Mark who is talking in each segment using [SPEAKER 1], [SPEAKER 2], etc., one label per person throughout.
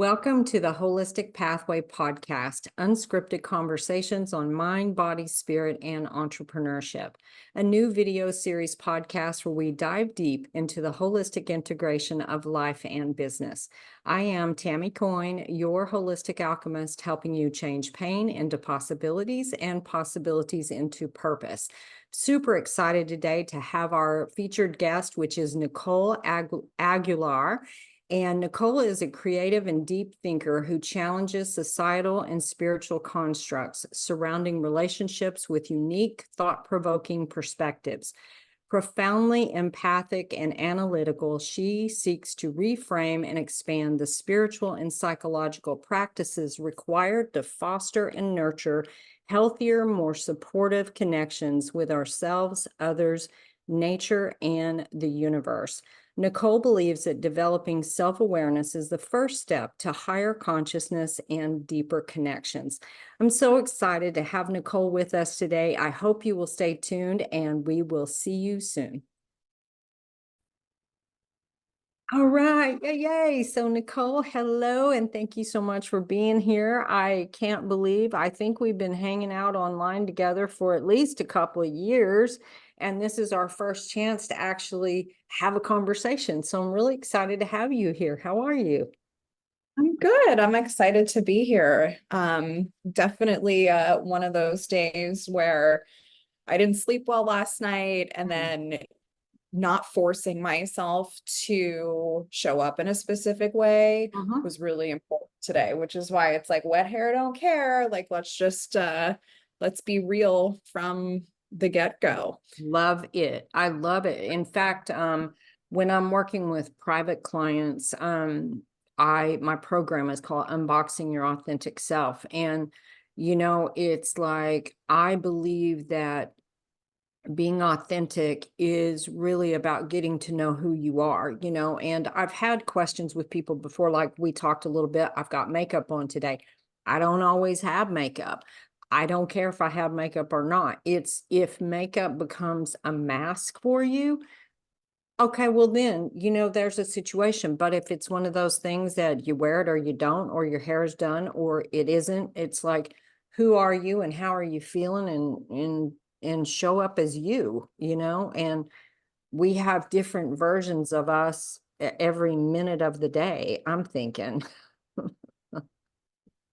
[SPEAKER 1] Welcome to the Holistic Pathway Podcast, unscripted conversations on mind, body, spirit, and entrepreneurship. A new video series podcast where we dive deep into the holistic integration of life and business. I am Tammy Coyne, your holistic alchemist, helping you change pain into possibilities and possibilities into purpose. Super excited today to have our featured guest, which is Nicole Aguilar. And Nicole is a creative and deep thinker who challenges societal and spiritual constructs surrounding relationships with unique, thought-provoking perspectives. Profoundly empathic and analytical, she seeks to reframe and expand the spiritual and psychological practices required to foster and nurture healthier, more supportive connections with ourselves, others, nature, and the universe. Nicole believes that developing self-awareness is the first step to higher consciousness and deeper connections. I'm so excited to have Nicole with us today. I hope you will stay tuned and we will see you soon. All right, yay. So Nicole, hello, and thank you so much for being here. I can't believe, I think we've been hanging out online together for at least a couple of years, and this is our first chance to actually have a conversation. So I'm really excited to have you here. How are you?
[SPEAKER 2] I'm good. I'm excited to be here. Definitely one of those days where I didn't sleep well last night, and then not forcing myself to show up in a specific way was really important today, which is why it's like wet hair don't care. Like let's be real from the get-go.
[SPEAKER 1] Love it. I love it. In fact, when I'm working with private clients, my program is called Unboxing Your Authentic Self. And, it's like, I believe that being authentic is really about getting to know who you are, and I've had questions with people before, like we talked a little bit. I've got makeup on today. I don't always have makeup. I don't care if I have makeup or not. It's if makeup becomes a mask for you, okay, well then, there's a situation. But if it's one of those things that you wear it or you don't, or your hair is done or it isn't, it's like, who are you and how are you feeling, and show up as you, and we have different versions of us every minute of the day, I'm thinking.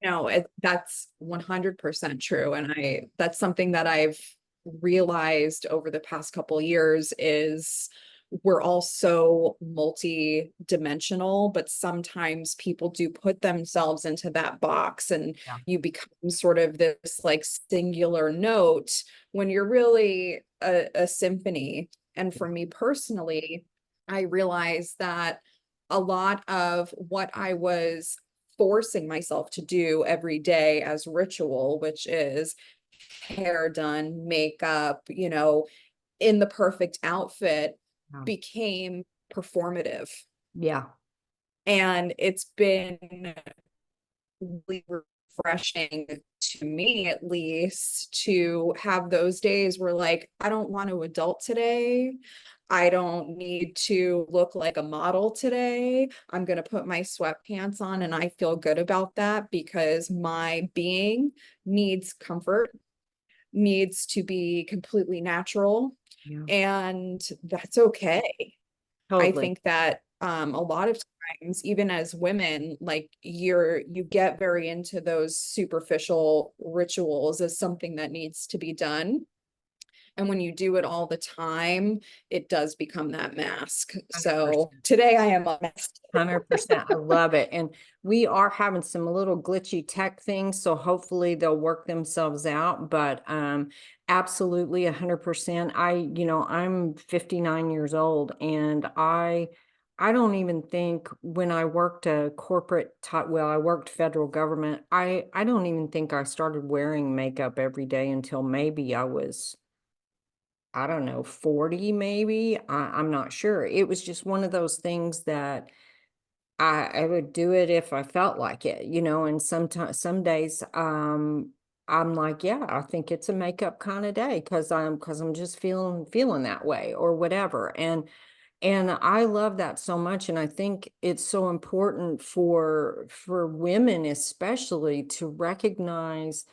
[SPEAKER 2] No, that's 100% true. And that's something that I've realized over the past couple of years is we're all so multi-dimensional, but sometimes people do put themselves into that box and
[SPEAKER 1] Yeah.
[SPEAKER 2] you become sort of this like singular note when you're really a symphony. And for me personally, I realized that a lot of what I was forcing myself to do every day as ritual, which is hair done, makeup, in the perfect outfit,
[SPEAKER 1] Yeah.
[SPEAKER 2] became performative.
[SPEAKER 1] Yeah.
[SPEAKER 2] And it's been really refreshing to me, at least, to have those days where, like, I don't want to adult today. I don't need to look like a model today. I'm going to put my sweatpants on and I feel good about that because my being needs comfort, needs to be completely natural,
[SPEAKER 1] Yeah.
[SPEAKER 2] and that's okay. I
[SPEAKER 1] Totally.
[SPEAKER 2] think that a lot of times, even as women, like you get very into those superficial rituals as something that needs to be done. And when you do it all the time, it does become that mask.
[SPEAKER 1] 100%.
[SPEAKER 2] So today I am a mask.
[SPEAKER 1] 100%. I love it. And we are having some little glitchy tech things, so hopefully they'll work themselves out. But absolutely 100%. I'm 59 years old, and I don't even think when I worked a corporate I worked federal government. I don't even think I started wearing makeup every day until maybe I don't know, 40 maybe. I'm not sure. It was just one of those things that I would do it if I felt like it, and sometimes some days I'm like, yeah, I think it's a makeup kind of day because I'm just feeling that way or whatever. And And I love that so much, and I think it's so important for women especially to recognize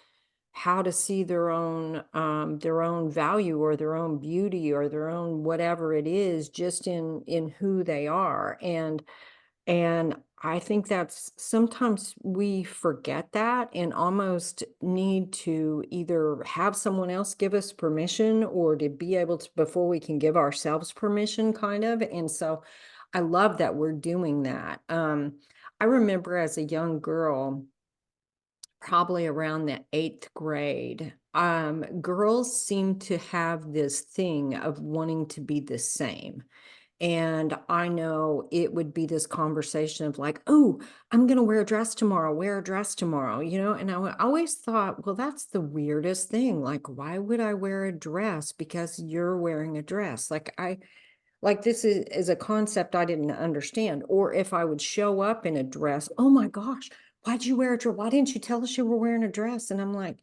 [SPEAKER 1] how to see their own value or their own beauty or their own whatever it is just in who they are. And I think that's sometimes we forget that and almost need to either have someone else give us permission or to be able to before we can give ourselves permission, kind of. And so I love that we're doing that. I remember as a young girl, probably around the eighth grade, girls seem to have this thing of wanting to be the same. And I know it would be this conversation of like, oh, I'm going to wear a dress tomorrow, wear a dress tomorrow, you know? And always thought, well, that's the weirdest thing. Like, why would I wear a dress because you're wearing a dress? Like this is a concept I didn't understand. Or if I would show up in a dress, oh my gosh, why'd you wear a dress? Why didn't you tell us you were wearing a dress? And I'm like,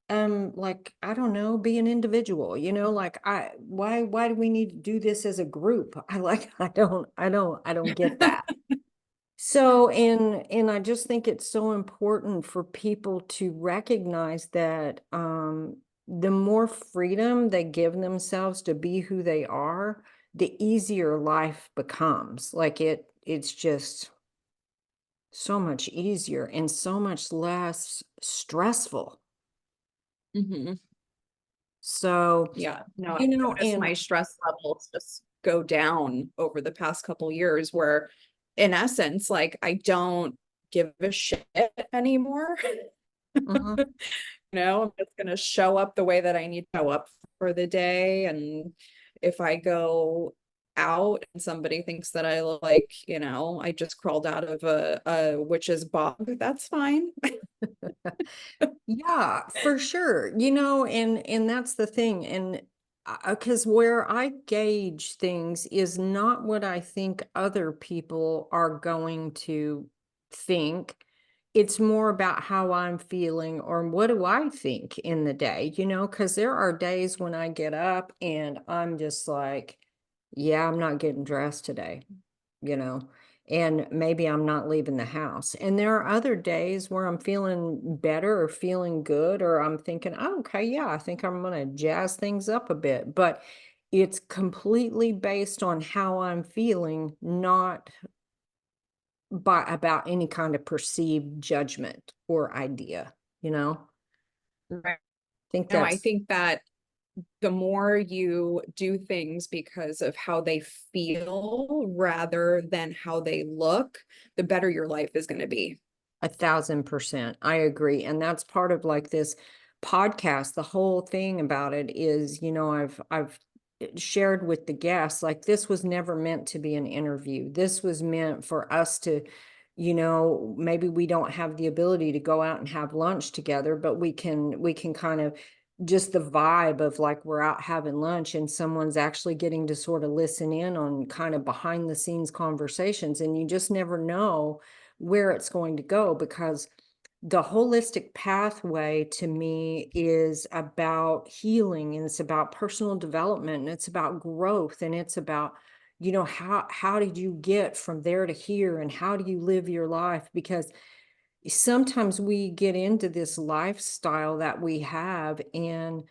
[SPEAKER 1] I don't know, be an individual, you know, like why do we need to do this as a group? I don't get that. So, and I just think it's so important for people to recognize that the more freedom they give themselves to be who they are, the easier life becomes. Like it's just so much easier and so much less stressful.
[SPEAKER 2] Mhm.
[SPEAKER 1] So,
[SPEAKER 2] Yeah, no, I've
[SPEAKER 1] you know,
[SPEAKER 2] noticed
[SPEAKER 1] and
[SPEAKER 2] my stress levels just go down over the past couple years where in essence, like I don't give a shit anymore.
[SPEAKER 1] mhm.
[SPEAKER 2] I'm just gonna show up the way that I need to show up for the day. And if I go out and somebody thinks that I look like, I just crawled out of a witch's bog, that's fine.
[SPEAKER 1] Yeah, for sure. You know, and that's the thing. And because where I gauge things is not what I think other people are going to think. It's more about how I'm feeling or what do I think in the day, you know, because there are days when I get up and I'm just like, yeah, I'm not getting dressed today, you know, and maybe I'm not leaving the house. And there are other days where I'm feeling better or feeling good, or I'm thinking, oh, okay, yeah, I think I'm going to jazz things up a bit. But it's completely based on how I'm feeling, not by about any kind of perceived judgment or idea, you know?
[SPEAKER 2] Right.
[SPEAKER 1] I think
[SPEAKER 2] No, I
[SPEAKER 1] that's
[SPEAKER 2] think that the more you do things because of how they feel rather than how they look, the better your life is going to be.
[SPEAKER 1] 1,000%. I agree. And that's part of like this podcast. The whole thing about it is, you know, I've shared with the guests, like this was never meant to be an interview. This was meant for us to, you know, maybe we don't have the ability to go out and have lunch together, but we can kind of just the vibe of like we're out having lunch and someone's actually getting to sort of listen in on kind of behind the scenes conversations. And you just never know where it's going to go because the holistic pathway to me is about healing and it's about personal development and it's about growth and it's about, you know, how did you get from there to here and how do you live your life? Because sometimes we get into this lifestyle that we have and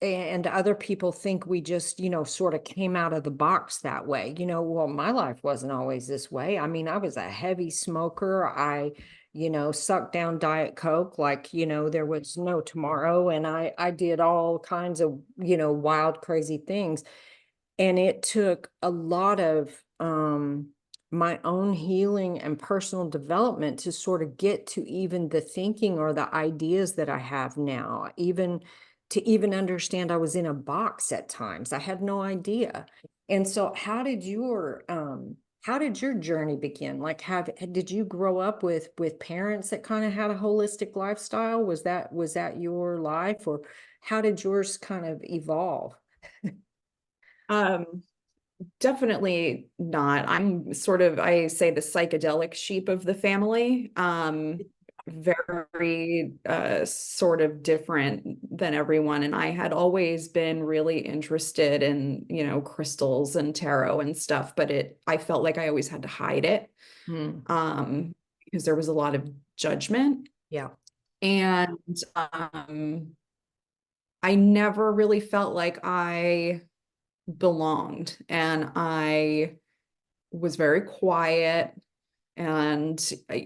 [SPEAKER 1] other people think we just, you know, sort of came out of the box that way. You know, well, my life wasn't always this way. I mean, I was a heavy smoker. I, you know, sucked down Diet Coke like, you know, there was no tomorrow. And I did all kinds of, you know, wild, crazy things. And it took a lot of my own healing and personal development to sort of get to even the thinking or the ideas that I have now, even to even understand I was in a box at times. I had no idea. And so how did your journey begin? Like did you grow up with parents that kind of had a holistic lifestyle? Was that your life or how did yours kind of evolve?
[SPEAKER 2] Um, Definitely not. I'm sort of, I say, the psychedelic sheep of the family. very sort of different than everyone. And I had always been really interested in, crystals and tarot and stuff, but I felt like I always had to hide it,
[SPEAKER 1] Mm.
[SPEAKER 2] because there was a lot of judgment.
[SPEAKER 1] Yeah.
[SPEAKER 2] And I never really felt like I belonged, and I was very quiet. And,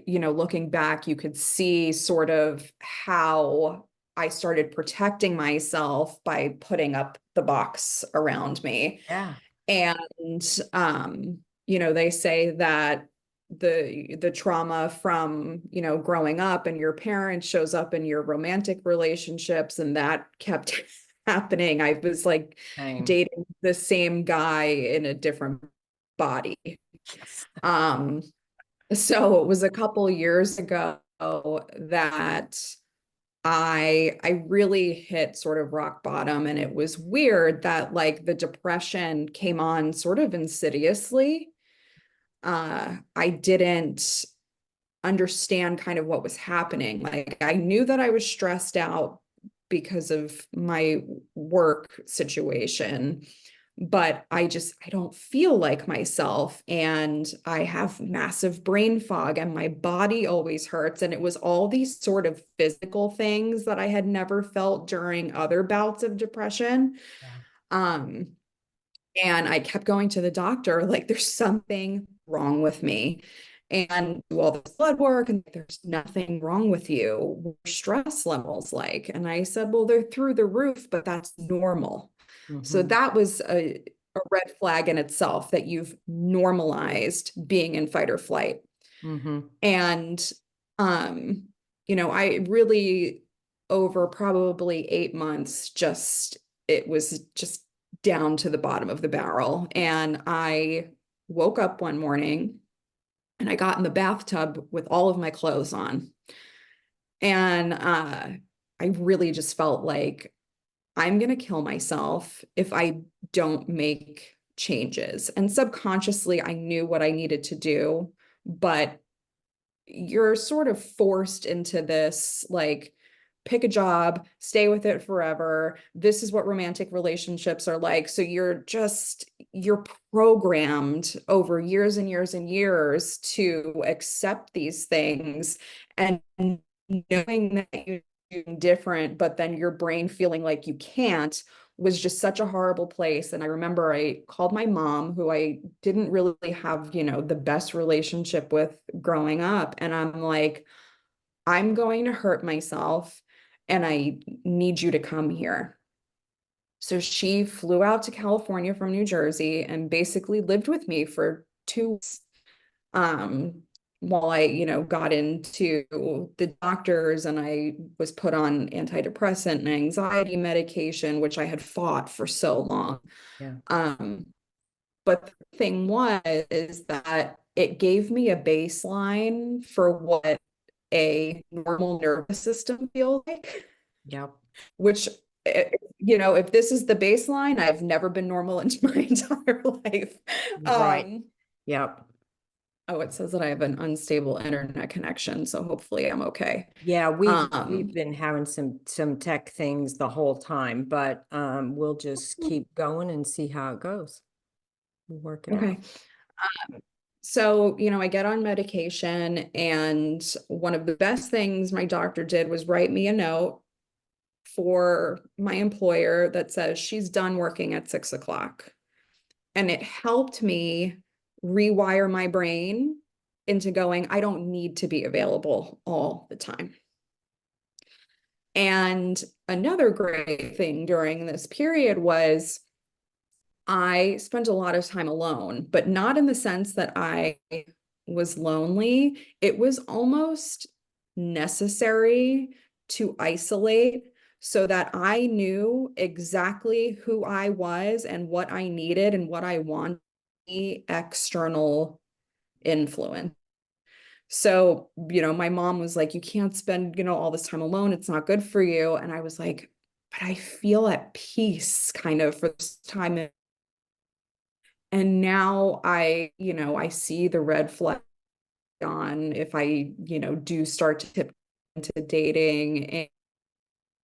[SPEAKER 2] looking back, you could see sort of how I started protecting myself by putting up the box around me.
[SPEAKER 1] Yeah.
[SPEAKER 2] And, they say that the trauma from, growing up and your parents shows up in your romantic relationships, and that kept happening. I was like
[SPEAKER 1] Same.
[SPEAKER 2] dating the same guy in a different body.
[SPEAKER 1] Yes.
[SPEAKER 2] Um, so it was a couple years ago that I really hit sort of rock bottom, and it was weird that like the depression came on sort of insidiously. I didn't understand kind of what was happening. Like I knew that I was stressed out because of my work situation, but I don't feel like myself, and I have massive brain fog, and my body always hurts. And it was all these sort of physical things that I had never felt during other bouts of depression.
[SPEAKER 1] Yeah.
[SPEAKER 2] Um, and I kept going to the doctor, like, there's something wrong with me. And do all this blood work, and there's nothing wrong with you. What are stress levels like? And I said, well, they're through the roof, but that's normal. So
[SPEAKER 1] Mm-hmm.
[SPEAKER 2] that was a red flag in itself, that you've normalized being in fight or flight.
[SPEAKER 1] Mm-hmm.
[SPEAKER 2] And, I really, over probably 8 months, it was just down to the bottom of the barrel. And I woke up one morning and I got in the bathtub with all of my clothes on. And I really just felt like I'm going to kill myself if I don't make changes. And subconsciously, I knew what I needed to do, but you're sort of forced into this, like, pick a job, stay with it forever. This is what romantic relationships are like. So you're programmed over years and years and years to accept these things, and knowing that you're doing different, but then your brain feeling like you can't, was just such a horrible place. And I remember I called my mom, who I didn't really have, the best relationship with growing up. And I'm like, I'm going to hurt myself, and I need you to come here. So she flew out to California from New Jersey and basically lived with me for 2 weeks, um, while I, got into the doctors, and I was put on antidepressant and anxiety medication, which I had fought for so long.
[SPEAKER 1] Yeah.
[SPEAKER 2] But the thing was, is that it gave me a baseline for what a normal nervous system feels like,
[SPEAKER 1] Yep.
[SPEAKER 2] which, if this is the baseline, I've never been normal in my entire life.
[SPEAKER 1] Right. Yep.
[SPEAKER 2] Oh, it says that I have an unstable internet connection, so hopefully I'm okay.
[SPEAKER 1] Yeah, we've
[SPEAKER 2] Um,
[SPEAKER 1] been having some tech things the whole time, but we'll just keep going and see how it goes. We'll work it
[SPEAKER 2] okay.
[SPEAKER 1] out.
[SPEAKER 2] So, I get on medication, and one of the best things my doctor did was write me a note for my employer that says she's done working at 6 o'clock. And it helped me rewire my brain into going, I don't need to be available all the time. And another great thing during this period was I spent a lot of time alone, but not in the sense that I was lonely. It was almost necessary to isolate, so that I knew exactly who I was and what I needed and what I wanted, external influence. So, my mom was like, you can't spend, all this time alone. It's not good for you. And I was like, but I feel at peace kind of for this time. And now I see the red flag on if I, do start to tip into dating and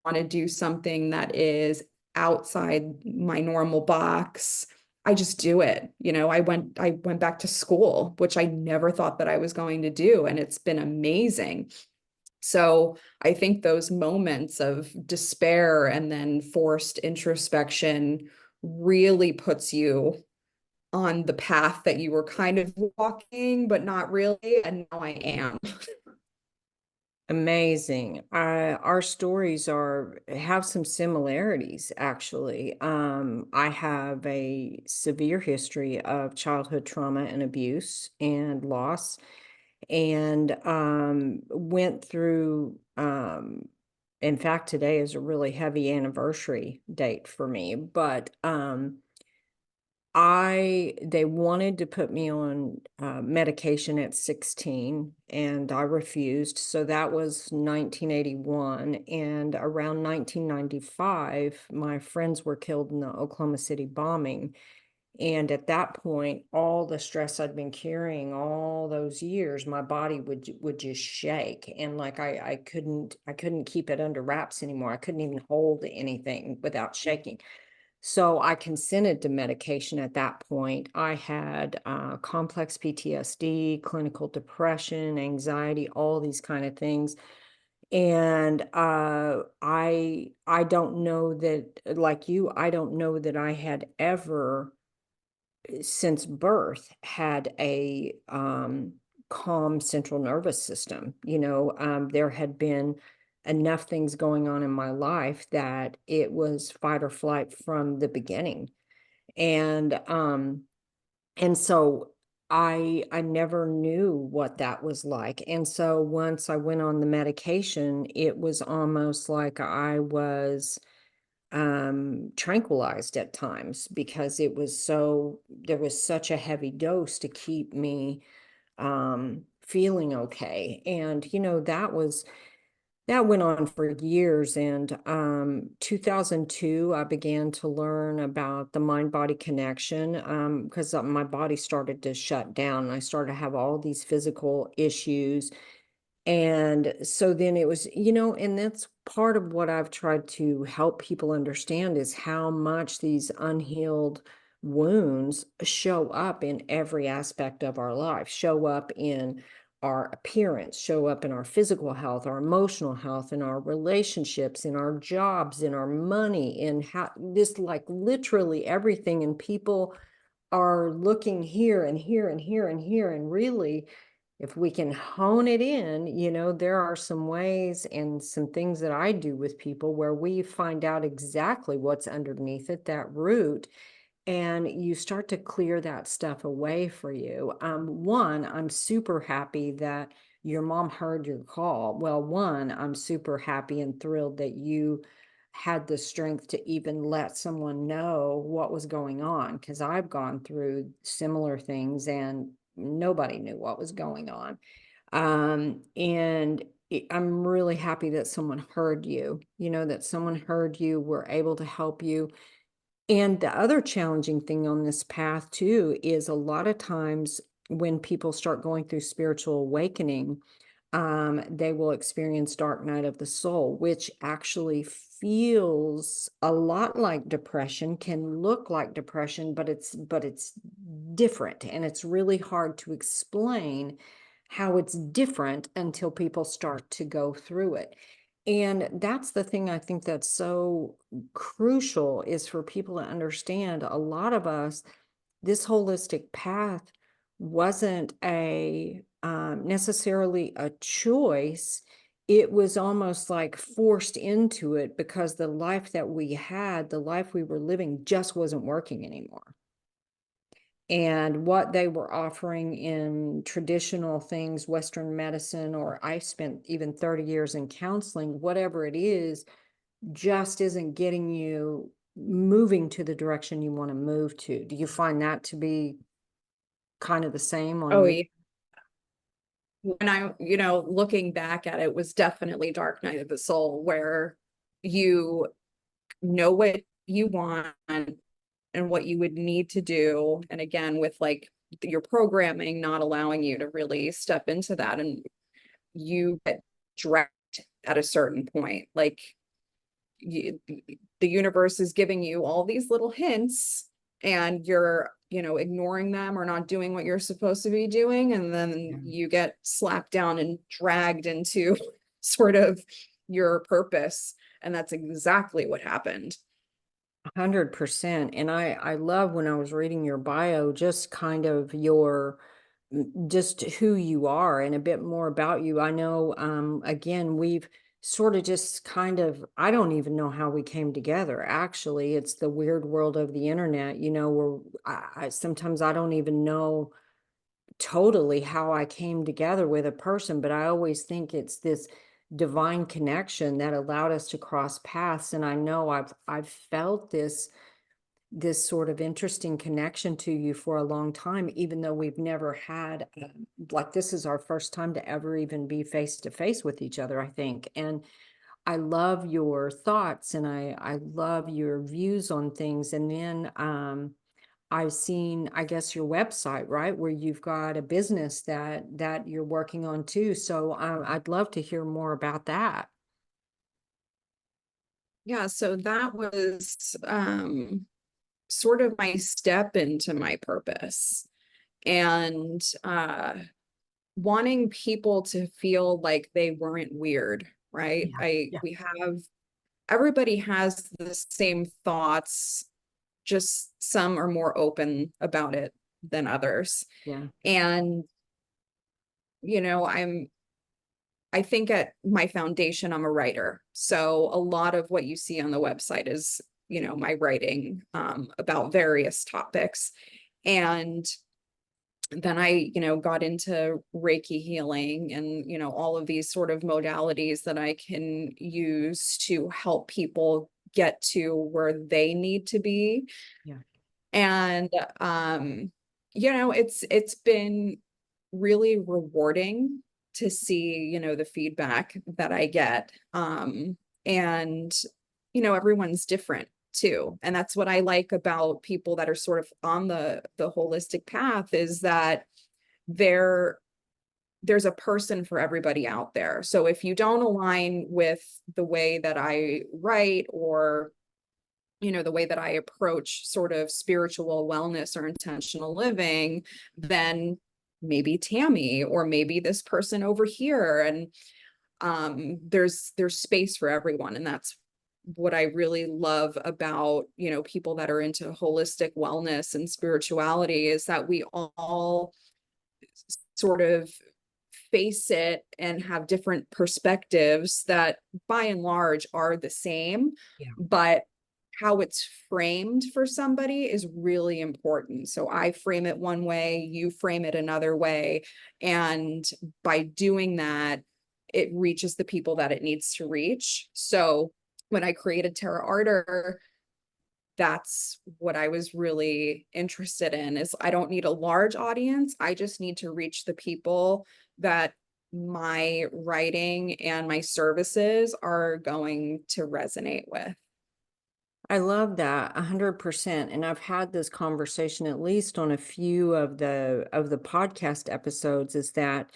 [SPEAKER 2] want to do something that is outside my normal box, I just do it. I went back to school, which I never thought that I was going to do, and it's been amazing. So I think those moments of despair and then forced introspection really puts you on the path that you were kind of walking, but not really. And now I am.
[SPEAKER 1] Amazing. Our stories have some similarities, actually. I have a severe history of childhood trauma and abuse and loss, and went through. In fact, today is a really heavy anniversary date for me, but they wanted to put me on medication at 16 and I refused. So that was 1981. And around 1995, my friends were killed in the Oklahoma City bombing. And at that point, all the stress I'd been carrying all those years, my body would just shake. And like I couldn't keep it under wraps anymore. I couldn't even hold anything without shaking. So I consented to medication at that point. I had complex PTSD, clinical depression, anxiety, all these kind of things. And I don't know that, like you, I don't know that I had ever since birth had a calm central nervous system. There had been enough things going on in my life that it was fight or flight from the beginning. And so I never knew what that was like. And so once I went on the medication, it was almost like I was tranquilized at times because there was such a heavy dose to keep me feeling okay. And that went on for years. And 2002, I began to learn about the mind-body connection because my body started to shut down. I started to have all these physical issues. And so then it was, and that's part of what I've tried to help people understand is how much these unhealed wounds show up in every aspect of our life, show up in our appearance, show up in our physical health, our emotional health, in our relationships, in our jobs, in our money, in how this like literally everything. And people are looking here and here and here and here. And really, if we can hone it in, there are some ways and some things that I do with people where we find out exactly what's underneath it, that root, and you start to clear that stuff away for you. One, I'm super happy that your mom heard your call. Well, one, I'm super happy and thrilled that you had the strength to even let someone know what was going on, because I've gone through similar things and nobody knew what was going on. And I'm really happy that someone heard you, that someone heard you, were able to help you. And the other challenging thing on this path too is a lot of times when people start going through spiritual awakening, they will experience dark night of the soul, which actually feels a lot like depression, can look like depression, but it's different, and it's really hard to explain how it's different until people start to go through it. And that's the thing I think that's so crucial, is for people to understand. A lot of us, this holistic path wasn't a necessarily a choice. It was almost like forced into it because the life that we had, the life we were living, just wasn't working anymore. And what they were offering in traditional things, Western medicine, or I spent even 30 years in counseling, whatever it is, just isn't getting you moving to the direction you want to move to. Do you find that to be kind of the same on
[SPEAKER 2] Oh,
[SPEAKER 1] you?
[SPEAKER 2] yeah. When looking back at it, was definitely Dark Night of the Soul, where you know what you want and what you would need to do. And again, with like your programming not allowing you to really step into that, and you get dragged at a certain point. Like the universe is giving you all these little hints and you're, ignoring them or not doing what you're supposed to be doing. And then you get slapped down and dragged into sort of your purpose. And that's exactly what happened.
[SPEAKER 1] 100%. And I love when I was reading your bio, just kind of just who you are and a bit more about you. I know, again, we've sort of just kind of, I don't even know how we came together. Actually, it's the weird world of the internet, where sometimes I don't even know totally how I came together with a person, but I always think it's this divine connection that allowed us to cross paths. And I know I've felt this sort of interesting connection to you for a long time, even though we've never had like, this is our first time to ever even be face to face with each other, I think. And I love your thoughts and I love your views on things. And then I've seen, I guess, your website, right, where you've got a business that you're working on too. So I'd love to hear more about that.
[SPEAKER 2] Yeah, so that was sort of my step into my purpose, and wanting people to feel like they weren't weird, right?
[SPEAKER 1] Yeah. Yeah.
[SPEAKER 2] We have, everybody has the same thoughts, just some are more open about it than others.
[SPEAKER 1] Yeah.
[SPEAKER 2] And I think at my foundation, I'm a writer. So a lot of what you see on the website is, my writing about various topics. And then I, got into Reiki healing and, all of these sort of modalities that I can use to help people get to where they need to be.
[SPEAKER 1] Yeah.
[SPEAKER 2] And it's been really rewarding to see, the feedback that I get. And everyone's different too. And that's what I like about people that are sort of on the holistic path, is that there there's a person for everybody out there. So if you don't align with the way that I write, or the way that I approach sort of spiritual wellness or intentional living, then maybe Tammy, or maybe this person over here. And there's space for everyone. And that's what I really love about, people that are into holistic wellness and spirituality, is that we all sort of face it and have different perspectives that by and large are the same,
[SPEAKER 1] Yeah.
[SPEAKER 2] but how it's framed for somebody is really important. So I frame it one way, you frame it another way. And by doing that, it reaches the people that it needs to reach. So when I created Terra Ardor, that's what I was really interested in, is I don't need a large audience. I just need to reach the people that my writing and my services are going to resonate with.
[SPEAKER 1] I love that 100%. And I've had this conversation at least on a few of the podcast episodes, is that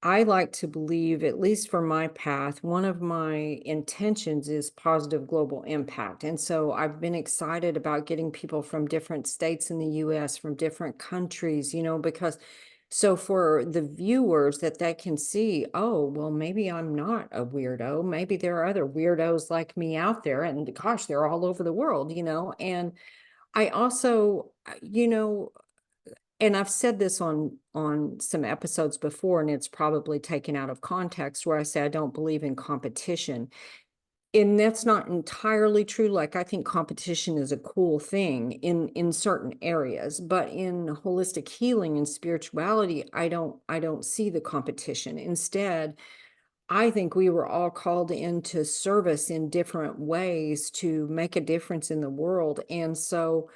[SPEAKER 1] I like to believe, at least for my path, one of my intentions is positive global impact. And so I've been excited about getting people from different states in the US, from different countries, because so for the viewers, that they can see, oh, well, maybe I'm not a weirdo. Maybe there are other weirdos like me out there. And gosh, they're all over the world, And I also, and I've said this on some episodes before, and it's probably taken out of context, where I say I don't believe in competition. And that's not entirely true. Like, I think competition is a cool thing in certain areas, but in holistic healing and spirituality, I don't see the competition. Instead, I think we were all called into service in different ways to make a difference in the world. And so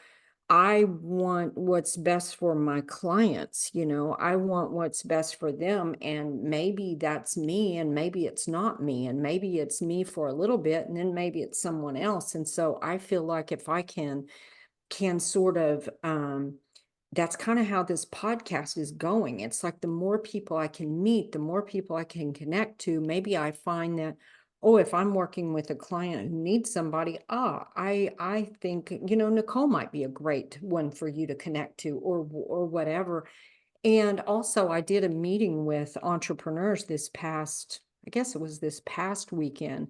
[SPEAKER 1] I want what's best for my clients, I want what's best for them. And maybe that's me, and maybe it's not me, and maybe it's me for a little bit, and then maybe it's someone else. And so I feel like if I can sort of that's kind of how this podcast is going. It's like the more people I can meet, the more people I can connect to. Maybe I find that, oh, if I'm working with a client who needs somebody, I think, Nicole might be a great one for you to connect to, or whatever. And also, I did a meeting with entrepreneurs I guess it was this past weekend,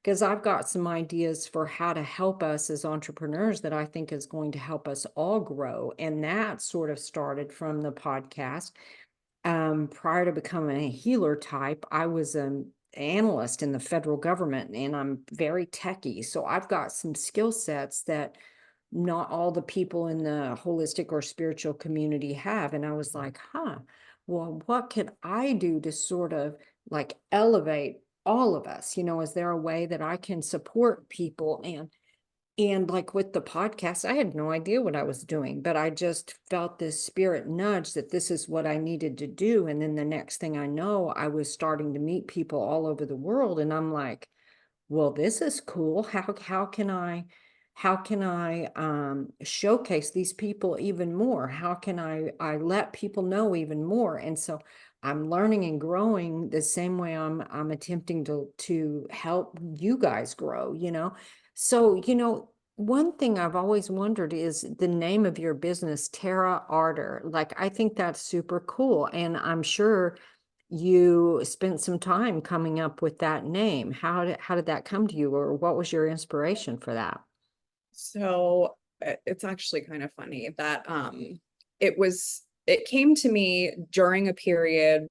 [SPEAKER 1] because I've got some ideas for how to help us as entrepreneurs that I think is going to help us all grow. And that sort of started from the podcast. Prior to becoming a healer type, I was an analyst in the federal government, and I'm very techie. So I've got some skill sets that not all the people in the holistic or spiritual community have. And I was like, well, what can I do to sort of like elevate all of us? Is there a way that I can support people? And like with the podcast, I had no idea what I was doing, but I just felt this spirit nudge that this is what I needed to do. And then the next thing I know, I was starting to meet people all over the world. And I'm like, well, this is cool. How can I showcase these people even more? How can I let people know even more? And so I'm learning and growing the same way I'm attempting to help you guys grow, So, one thing I've always wondered is the name of your business, Terra Ardor. Like, I think that's super cool. And I'm sure you spent some time coming up with that name. How did that come to you, or what was your inspiration for that?
[SPEAKER 2] So it's actually kind of funny that it came to me during a period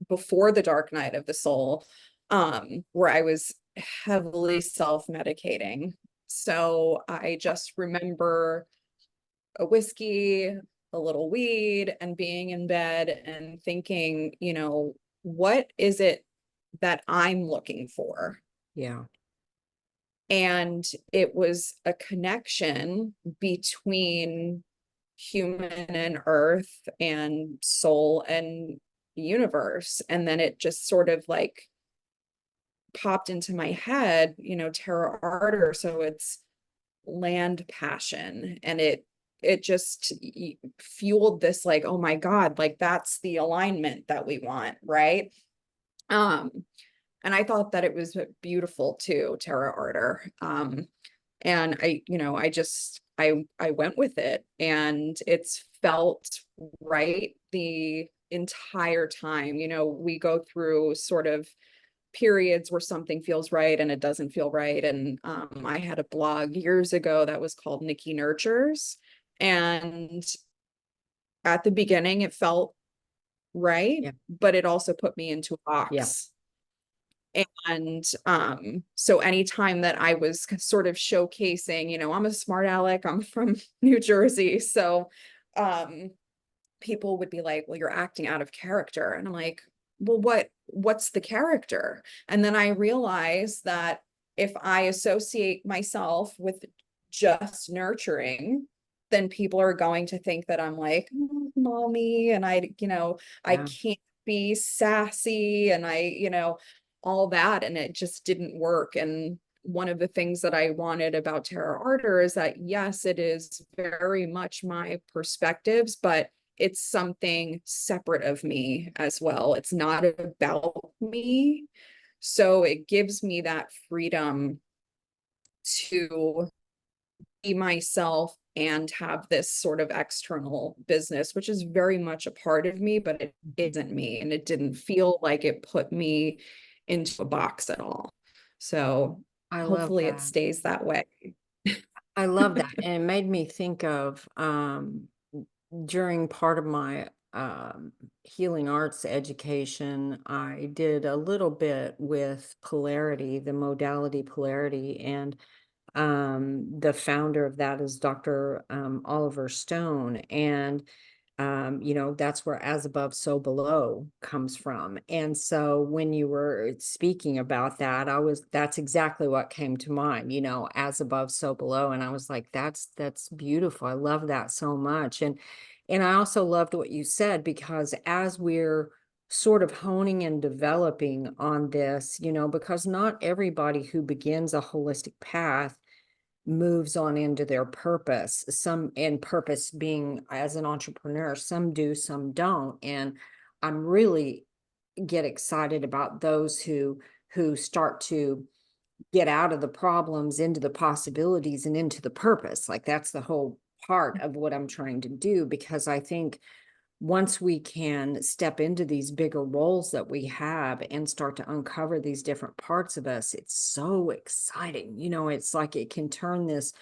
[SPEAKER 2] before the dark night of the soul, where I was heavily self-medicating. So I just remember a whiskey, a little weed, and being in bed and thinking, what is it that I'm looking for?
[SPEAKER 1] Yeah.
[SPEAKER 2] And it was a connection between human and earth and soul and the universe. And then it just sort of like popped into my head, Terra Ardor. So it's land passion. And it just fueled this like, oh my God, like that's the alignment that we want, right? Um, and I thought that it was beautiful too, Terra Ardor. And I went with it, and it's felt right the entire time. We go through sort of periods where something feels right and it doesn't feel right. And I had a blog years ago that was called Nikki Nurtures. And at the beginning, it felt right,
[SPEAKER 1] Yeah.
[SPEAKER 2] but it also put me into a
[SPEAKER 1] Yeah.
[SPEAKER 2] box. And so anytime that I was sort of showcasing, I'm a smart aleck, I'm from New Jersey. So people would be like, well, you're acting out of character. And I'm like, well, what's the character? And then I realized that if I associate myself with just nurturing, then people are going to think that I'm like, mommy, and I
[SPEAKER 1] Yeah.
[SPEAKER 2] can't be sassy, and all that. And it just didn't work. And one of the things that I wanted about Terra Ardor is that, yes, it is very much my perspectives, but it's something separate of me as well. It's not about me. So it gives me that freedom to be myself and have this sort of external business, which is very much a part of me, but it isn't me. And it didn't feel like it put me into a box at all. So
[SPEAKER 1] I love
[SPEAKER 2] hopefully it
[SPEAKER 1] that.
[SPEAKER 2] stays that way.
[SPEAKER 1] I love that. And it made me think of during part of my healing arts education, I did a little bit with polarity, the modality polarity, and the founder of that is Dr. Oliver Stone. And that's where as above, so below comes from. And so when you were speaking about that, that's exactly what came to mind, as above, so below. And I was like, that's beautiful. I love that so much. And I also loved what you said, because as we're sort of honing and developing on this, because not everybody who begins a holistic path moves on into their purpose. Some, and purpose being as an entrepreneur, some do, some don't. And I'm really get excited about those who start to get out of the problems into the possibilities and into the purpose. Like that's the whole part of what I'm trying to do, because I think once we can step into these bigger roles that we have and start to uncover these different parts of us, it's so exciting. It's like it can turn this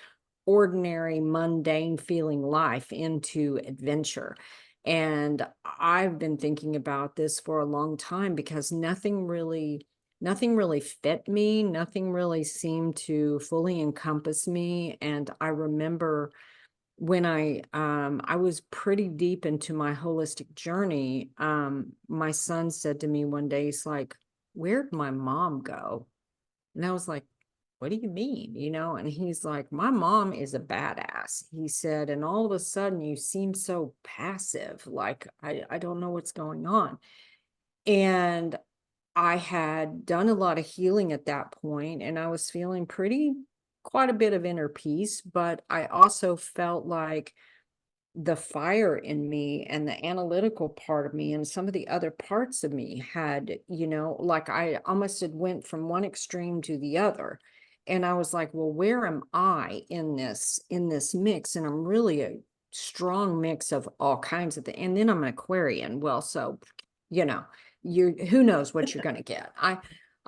[SPEAKER 1] ordinary, mundane feeling life into adventure. And I've been thinking about this for a long time, because nothing really fit me. Nothing really seemed to fully encompass me. And I remember when I was pretty deep into my holistic journey, my son said to me one day, he's like, "Where'd my mom go?" And I was like, "What do you mean?" And he's like, "My mom is a badass." He said, "And all of a sudden you seem so passive. Like, I don't know what's going on." And I had done a lot of healing at that point, and I was feeling quite a bit of inner peace, but I also felt like the fire in me and the analytical part of me and some of the other parts of me had, like I almost had went from one extreme to the other. And I was like, well, where am I in this mix? And I'm really a strong mix of all kinds of things. And then I'm an Aquarian. Well, so, you know, who knows what you're gonna get.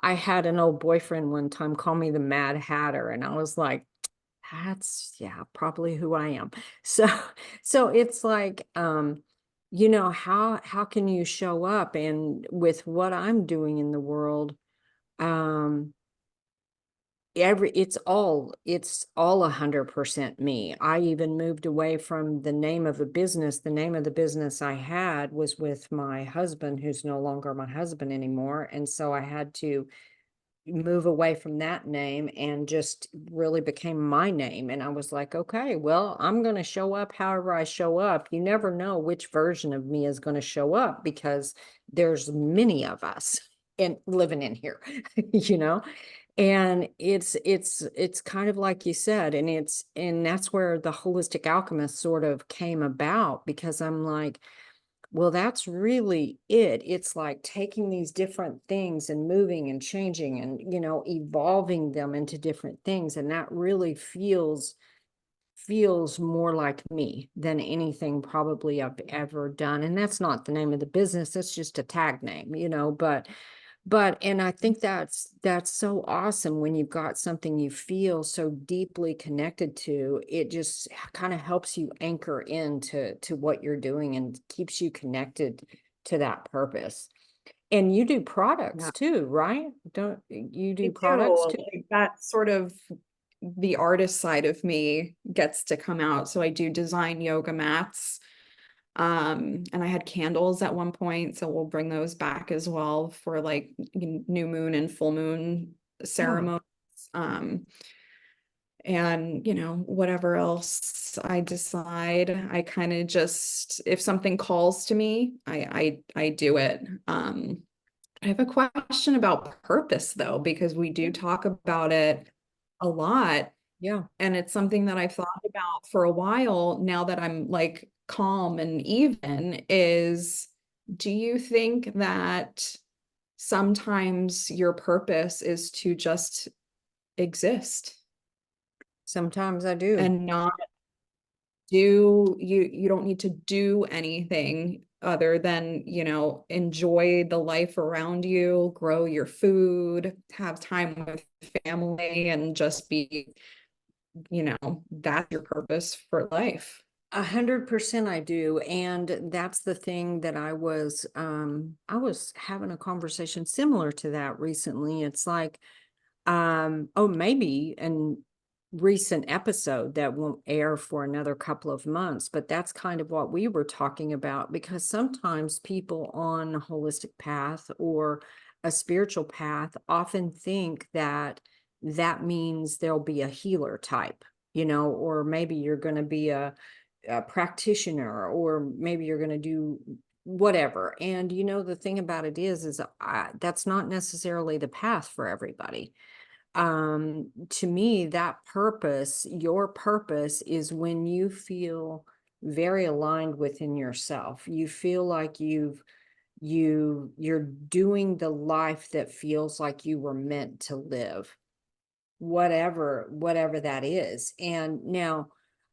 [SPEAKER 1] I had an old boyfriend one time call me the Mad Hatter, and I was like, that's, yeah, probably who I am. So so it's like, how can you show up? And with what I'm doing in the world, um, it's all 100% me. I even moved away from the name of a business. The name of the business I had was with my husband, who's no longer my husband anymore. And so I had to move away from that name and just really became my name. And I was like, okay, well, I'm going to show up however I show up. You never know which version of me is going to show up, because there's many of us in living in here, you know? And it's kind of like you said, and that's where the holistic alchemist sort of came about, because I'm like, well, that's really it. It's like taking these different things and moving and changing and, evolving them into different things. And that really feels more like me than anything probably I've ever done. And that's not the name of the business. That's just a tag name, but and I think that's so awesome when you've got something you feel so deeply connected to. It just kind of helps you anchor into what you're doing and keeps you connected to that purpose. And you do products
[SPEAKER 2] Yeah,
[SPEAKER 1] too, right? Don't you
[SPEAKER 2] I
[SPEAKER 1] do products
[SPEAKER 2] do.
[SPEAKER 1] too?
[SPEAKER 2] Like that sort of the artist side of me gets to come out. So I do design yoga mats. And I had candles at one point, so we'll bring those back as well for like new moon and full moon
[SPEAKER 1] Oh,
[SPEAKER 2] ceremonies. Um, and whatever else I decide, I kind of just, if something calls to me, I do it. I have a question about purpose though, because we do talk about it a lot.
[SPEAKER 1] yeah.
[SPEAKER 2] And it's something that I've thought about for a while now that I'm like calm and even is, do you think that sometimes your purpose is to just exist
[SPEAKER 1] Sometimes I do.
[SPEAKER 2] and not you don't need to do anything other than, enjoy the life around you, grow your food, have time with family, and just be, that's your purpose for life.
[SPEAKER 1] 100% I do. And that's the thing that I was having a conversation similar to that recently. It's like, oh, maybe an recent episode that won't air for another couple of months, but that's kind of what we were talking about, because sometimes people on a holistic path or a spiritual path often think that that means there'll be a healer type, or maybe you're going to be a practitioner, or maybe you're going to do whatever. And the thing about it is that's not necessarily the path for everybody. to me, that purpose, your purpose is when you feel very aligned within yourself. You feel like you're doing the life that feels like you were meant to live, whatever that is. And now,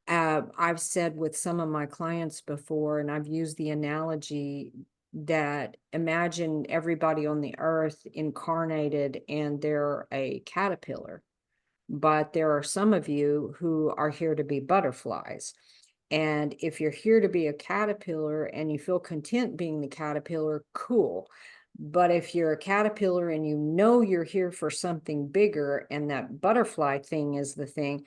[SPEAKER 1] I've said with some of my clients before, and I've used the analogy that imagine everybody on the earth incarnated and they're a caterpillar, but there are some of you who are here to be butterflies. And if you're here to be a caterpillar and you feel content being the caterpillar, cool. But if you're a caterpillar and you know you're here for something bigger and that butterfly thing is the thing,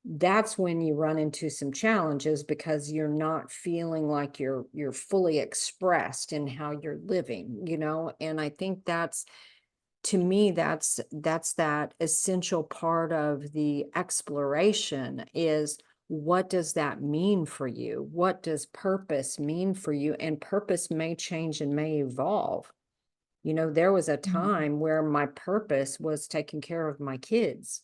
[SPEAKER 1] that's when you run into some challenges because you're not feeling like you're fully expressed in how you're living, And I think that's, to me, that's that essential part of the exploration is, what does that mean for you? What does purpose mean for you? And purpose may change and may evolve. There was a time where my purpose was taking care of my kids.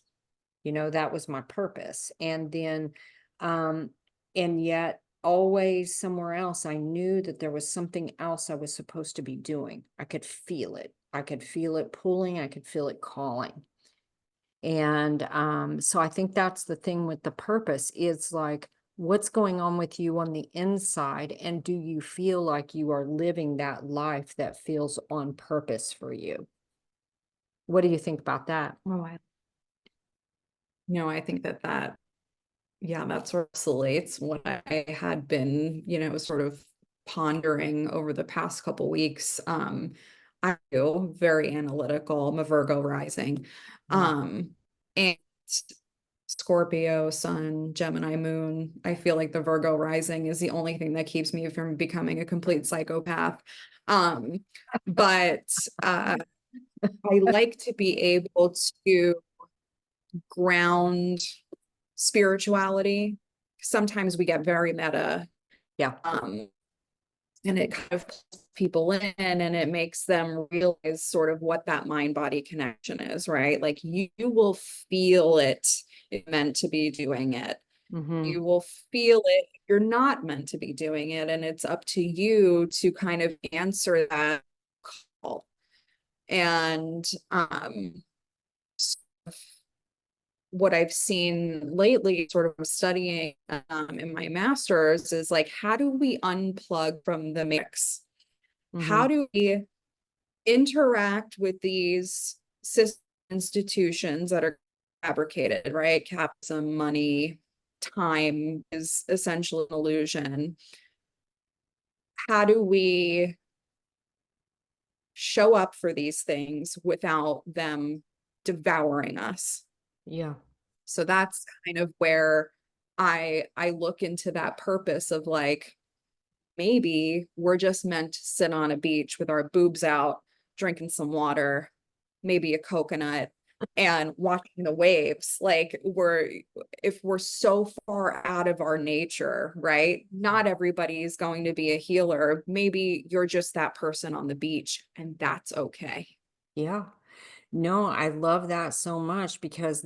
[SPEAKER 1] That was my purpose. And then, and yet always somewhere else, I knew that there was something else I was supposed to be doing. I could feel it. I could feel it pulling. I could feel it calling. And so I think that's the thing with the purpose is like, what's going on with you on the inside? And do you feel like you are living that life that feels on purpose for you? What do you think about that?
[SPEAKER 2] Oh, I think yeah, that sort of relates what I had been, sort of pondering over the past couple weeks. I feel very analytical. I'm a Virgo rising. And Scorpio, Sun, Gemini, Moon. I feel like the Virgo rising is the only thing that keeps me from becoming a complete psychopath. But I like to be able to ground spirituality. Sometimes we get very meta.
[SPEAKER 1] Yeah.
[SPEAKER 2] And it kind of pulls people in and it makes them realize sort of what that mind body connection is, right? Like you will feel it if you're meant to be doing it. You will feel it if you're not meant to be doing it. And it's up to you to kind of answer that call. And what I've seen lately, sort of studying in my master's, is like, how do we unplug from the mix? How do we interact with these institutions that are fabricated, right? Capitalism, money, time is essentially an illusion. How do we show up for these things without them devouring us?
[SPEAKER 1] Yeah.
[SPEAKER 2] So that's kind of where I look into that purpose of like, maybe we're just meant to sit on a beach with our boobs out, drinking some water, maybe a coconut, and watching the waves. Like if we're so far out of our nature, right? Not everybody is going to be a healer. Maybe you're just that person on the beach, and that's okay.
[SPEAKER 1] Yeah. No, I love that so much because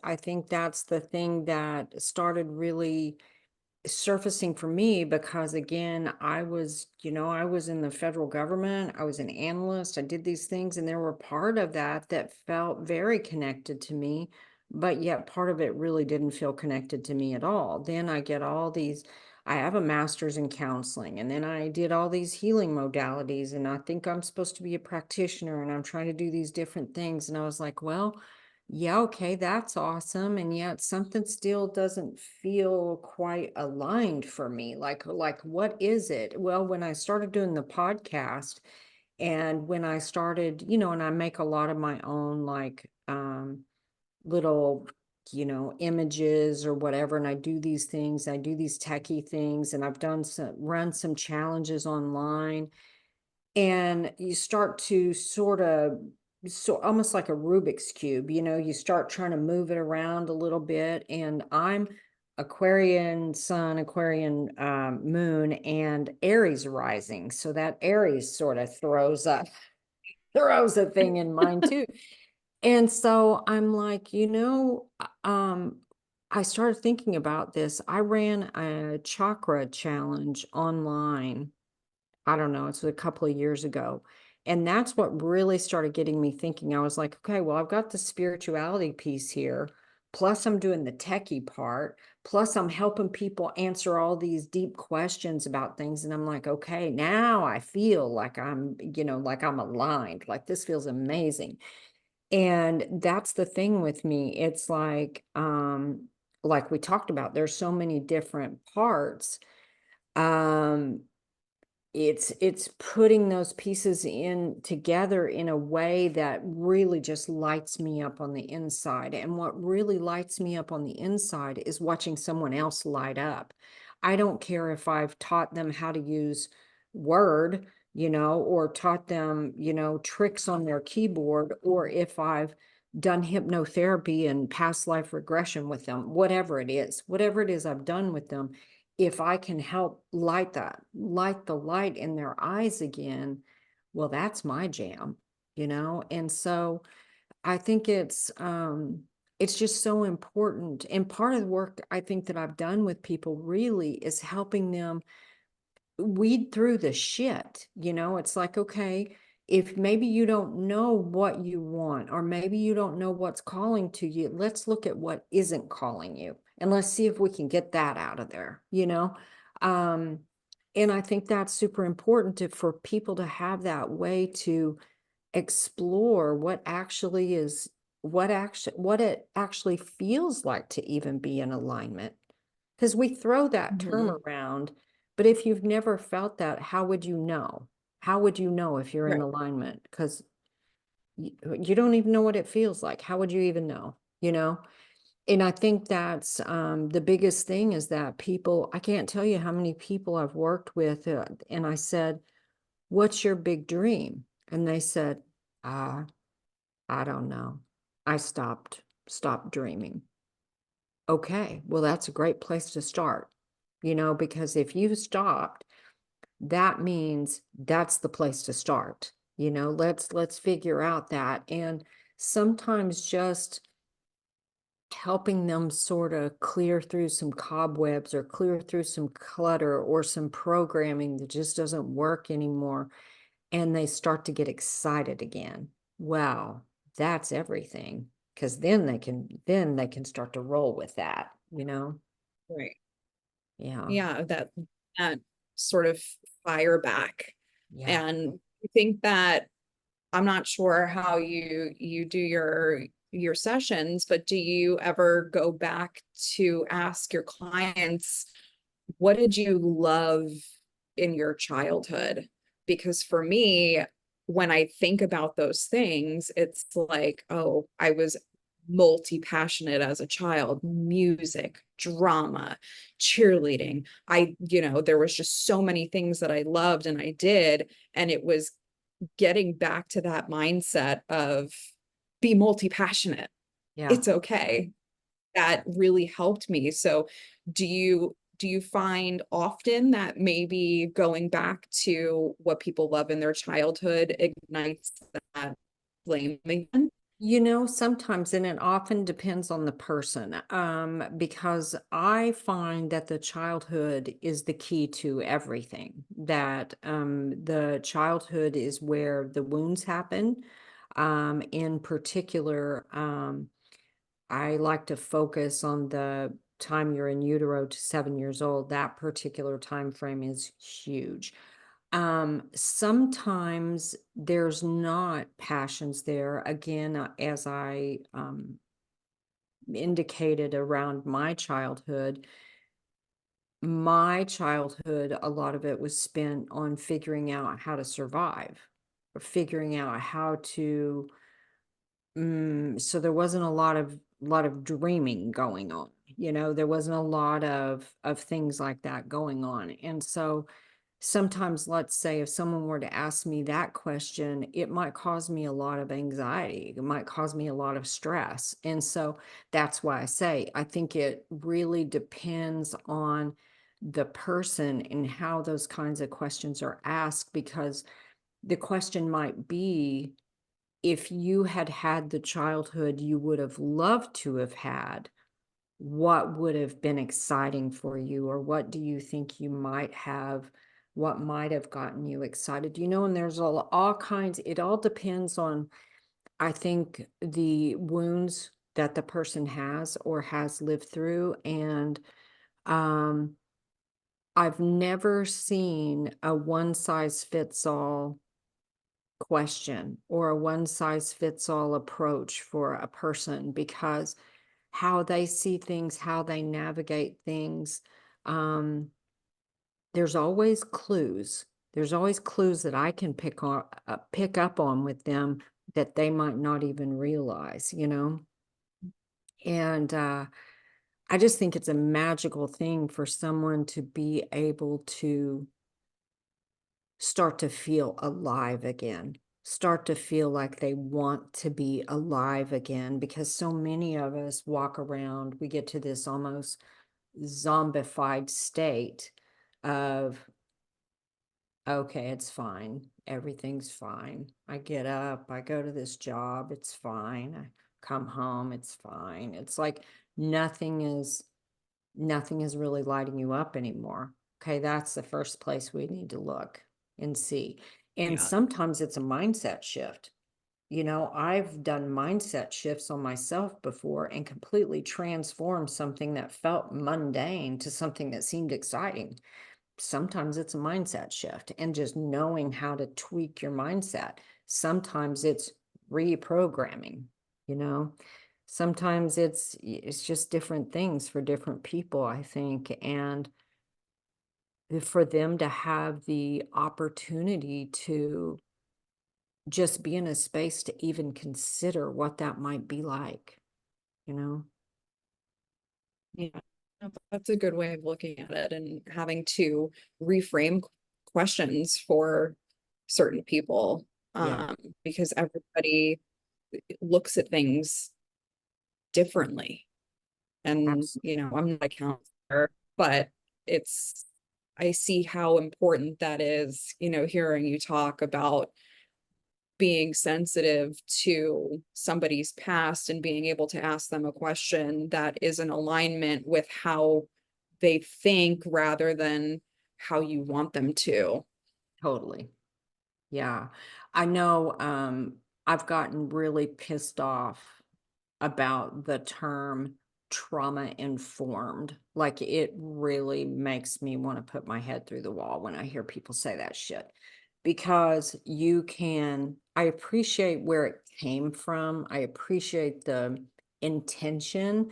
[SPEAKER 1] I think that's the thing that started really surfacing for me because again, I was in the federal government, I was an analyst, I did these things, and there were part of that felt very connected to me, but yet part of it really didn't feel connected to me at all. Then I have a master's in counseling, and then I did all these healing modalities, and I think I'm supposed to be a practitioner, and I'm trying to do these different things. And I was like, well, yeah, okay, that's awesome. And yet something still doesn't feel quite aligned for me. Like what is it? Well, when I started doing the podcast and when I started, and I make a lot of my own like little, images or whatever, and I do these things, I do these techie things, and I've run some challenges online, and you start to sort of, so almost like a Rubik's Cube, you start trying to move it around a little bit. And I'm Aquarian sun, Aquarian moon, and Aries rising. So that Aries sort of throws a thing in mine too. And so I'm like, I started thinking about this. I ran a chakra challenge online. I don't know, it's a couple of years ago. And that's what really started getting me thinking. I was like, okay, well, I've got the spirituality piece here. Plus, I'm doing the techie part. Plus, I'm helping people answer all these deep questions about things. And I'm like, okay, now I feel like like I'm aligned. Like this feels amazing. And that's the thing with me. It's like we talked about, there's so many different parts. Um, it's putting those pieces in together in a way that really just lights me up on the inside. And what really lights me up on the inside is watching someone else light up. I don't care if I've taught them how to use Word, or taught them, tricks on their keyboard, or if I've done hypnotherapy and past life regression with them, whatever it is I've done with them, if I can help light the light in their eyes again, well, that's my jam. And so I think it's just so important. And part of the work I think that I've done with people really is helping them weed through the shit. It's like, okay, if maybe you don't know what you want, or maybe you don't know what's calling to you, let's look at what isn't calling you and let's see if we can get that out of there. Um, and I think that's super important for people to have that way to explore what it actually feels like to even be in alignment. Because we throw that term
[SPEAKER 2] Mhm.
[SPEAKER 1] around, but if you've never felt that, how would you know? How would you know if you're in
[SPEAKER 2] Right.
[SPEAKER 1] alignment? Because you don't even know what it feels like. How would you even know? And I think that's the biggest thing is that people, I can't tell you how many people I've worked with, and I said, what's your big dream? And they said, ah, I don't know. I stopped dreaming. Okay, well, that's a great place to start, because if you stopped, that means that's the place to start. Let's figure out that. And sometimes just helping them sort of clear through some cobwebs or clear through some clutter or some programming that just doesn't work anymore, and they start to get excited again. Wow, that's everything. Because then they can start to roll with that.
[SPEAKER 2] Right.
[SPEAKER 1] Yeah.
[SPEAKER 2] Yeah, that sort of fire back.
[SPEAKER 1] Yeah.
[SPEAKER 2] And I think that I'm not sure how you do your sessions, but do you ever go back to ask your clients, what did you love in your childhood? Because for me, when I think about those things, it's like, oh, I was multi-passionate as a child, music, drama, cheerleading. There was just so many things that I loved and I did. And it was getting back to that mindset of be multi-passionate.
[SPEAKER 1] Yeah.
[SPEAKER 2] It's okay. That really helped me. So do you find often that maybe going back to what people love in their childhood ignites that flame again?
[SPEAKER 1] Sometimes, and it often depends on the person, because I find that the childhood is the key to everything, that the childhood is where the wounds happen. In particular, I like to focus on the time you're in utero to 7 years old. That particular time frame is huge. Sometimes there's not passions there. Again, as I indicated around my childhood, a lot of it was spent on figuring out how to survive, or figuring out how to so there wasn't a lot of dreaming going on. There wasn't a lot of things like that going on. And so sometimes, let's say if someone were to ask me that question, it might cause me a lot of anxiety. It might cause me a lot of stress. And so that's why I say I think it really depends on the person and how those kinds of questions are asked, because the question might be, if you had had the childhood you would have loved to have had, what would have been exciting for you, or what do you think you might have, what might have gotten you excited? You know, and there's all kinds, it all depends on, I think, the wounds that the person has or has lived through. And um, I've never seen a one size fits all question or a one size fits all approach for a person, because how they see things, how they navigate things, um, there's always clues. There's always clues that I can pick up on with them that they might not even realize, you know? And I just think it's a magical thing for someone to be able to start to feel alive again, start to feel like they want to be alive again, because so many of us walk around, we get to this almost zombified state of, okay, it's fine. Everything's fine. I get up, I go to this job, it's fine. I come home, it's fine. It's like nothing is nothing is really lighting you up anymore. Okay, that's the first place we need to look and see. And
[SPEAKER 2] Yeah.
[SPEAKER 1] sometimes it's a mindset shift. You know, I've done mindset shifts on myself before and completely transformed something that felt mundane to something that seemed exciting. Sometimes it's a mindset shift and just knowing how to tweak your mindset. Sometimes it's reprogramming, you know. Sometimes it's just different things for different people, I think. And for them to have the opportunity to just be in a space to even consider what that might be like, you know?
[SPEAKER 2] Yeah, that's a good way of looking at it, and having to reframe questions for certain people,
[SPEAKER 1] Yeah,
[SPEAKER 2] because everybody looks at things differently. And,
[SPEAKER 1] absolutely.
[SPEAKER 2] I'm not a counselor, but it's, I see how important that is, hearing you talk about being sensitive to somebody's past and being able to ask them a question that is in alignment with how they think rather than how you want them to.
[SPEAKER 1] Totally. Yeah. I know I've gotten really pissed off about the term trauma informed. Like, it really makes me want to put my head through the wall when I hear people say that shit. Because I appreciate where it came from. I appreciate the intention.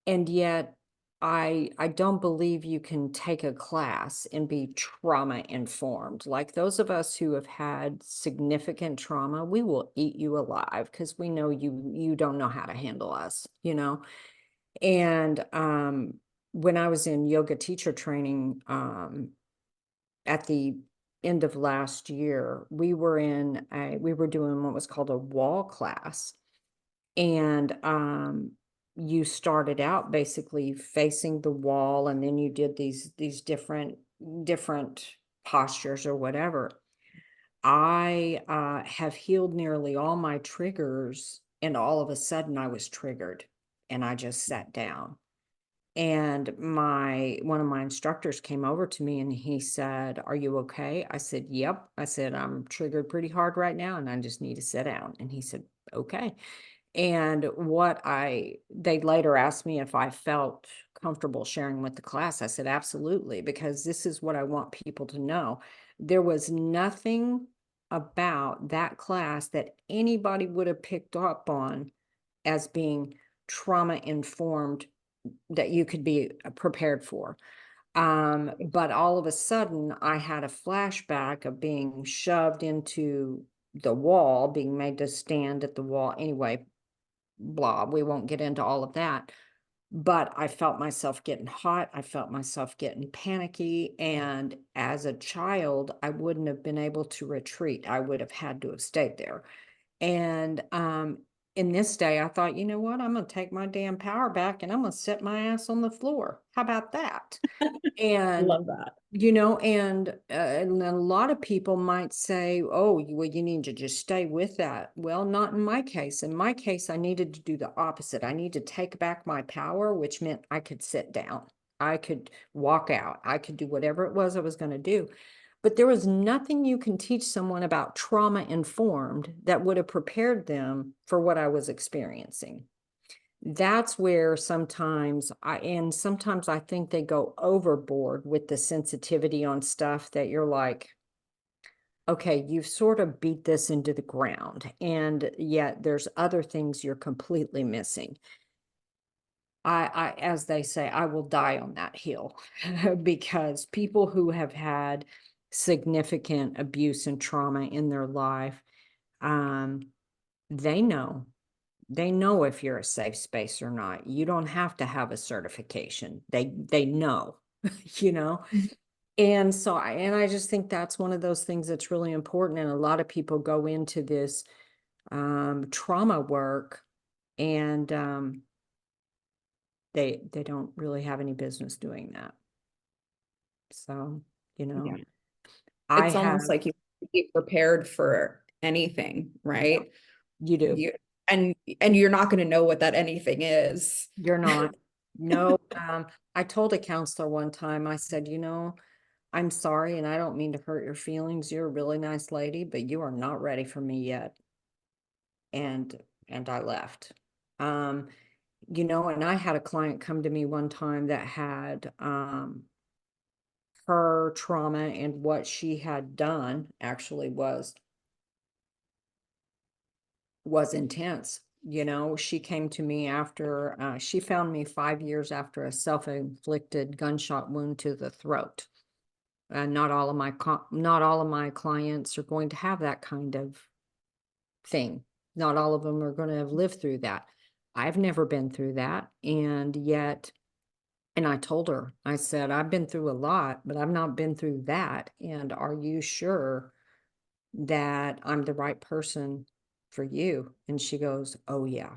[SPEAKER 1] And yet I don't believe you can take a class and be trauma informed. Like, those of us who have had significant trauma, we will eat you alive because we know you don't know how to handle us, you know? And when I was in yoga teacher training, at the end of last year, we were doing what was called a wall class. And you started out basically facing the wall, and then you did these different postures or whatever. I have healed nearly all my triggers, and all of a sudden I was triggered, and I just sat down. And my one of my instructors came over to me and he said, "Are you okay?" I said, "Yep." I said, "I'm triggered pretty hard right now and I just need to sit down." And he said, "Okay." And they later asked me if I felt comfortable sharing with the class. I said, absolutely, because this is what I want people to know. There was nothing about that class that anybody would have picked up on as being trauma informed that you could be prepared for. But all of a sudden, I had a flashback of being shoved into the wall, being made to stand at the wall. Anyway, blah, we won't get into all of that. But I felt myself getting hot. I felt myself getting panicky. And as a child, I wouldn't have been able to retreat. I would have had to have stayed there. And in this day, I thought, you know what? I'm going to take my damn power back and I'm going to sit my ass on the floor. How about that? And,
[SPEAKER 2] Love that.
[SPEAKER 1] and a lot of people might say, oh, well, you need to just stay with that. Well, not in my case. In my case, I needed to do the opposite. I need to take back my power, which meant I could sit down. I could walk out. I could do whatever it was I was going to do. But there was nothing you can teach someone about trauma informed that would have prepared them for what I was experiencing. That's where sometimes I think they go overboard with the sensitivity on stuff that you're like, okay, you've sort of beat this into the ground, and yet there's other things you're completely missing. As they say, I will die on that hill because people who have had significant abuse and trauma in their life, um, they know. They know if you're a safe space or not. You don't have to have a certification. They know, you know.
[SPEAKER 2] Mhm.
[SPEAKER 1] And so I just think that's one of those things that's really important. And a lot of people go into this trauma work and they don't really have any business doing that. So, you know,
[SPEAKER 2] Yeah.
[SPEAKER 1] I
[SPEAKER 2] It's
[SPEAKER 1] have,
[SPEAKER 2] almost like you have to be prepared for anything,
[SPEAKER 1] yeah,
[SPEAKER 2] right?
[SPEAKER 1] you do.
[SPEAKER 2] You and you're not going to know what that anything is.
[SPEAKER 1] You're not. No, I told a counselor one time, I said, you know, I'm sorry, and I don't mean to hurt your feelings. You're a really nice lady, but you are not ready for me yet. And I left. Um, you know, and I had a client come to me one time that had her trauma, and what she had done actually was intense. You know, she came to me after she found me 5 years after a self-inflicted gunshot wound to the throat. Not all of my clients are going to have that kind of thing. Not all of them are going to have lived through that. I've never been through that, and yet, and I told her, I said, I've been through a lot, but I've not been through that. And are you sure that I'm the right person for you? And she goes, oh yeah.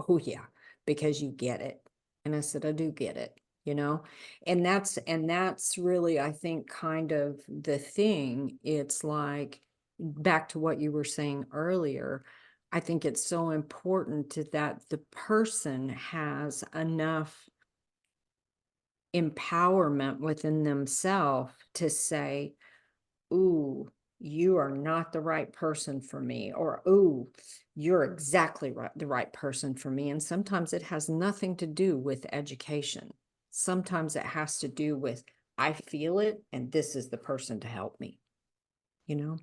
[SPEAKER 1] Oh yeah, because you get it. And I said, I do get it, you know? And that's really, I think, kind of the thing. It's like back to what you were saying earlier. I think it's so important that the person has enough empowerment within themselves to say, ooh, you are not the right person for me, or ooh, you're exactly right, the right person for me. And sometimes it has nothing to do with education. Sometimes it has to do with, I feel it, and this is the person to help me, you know?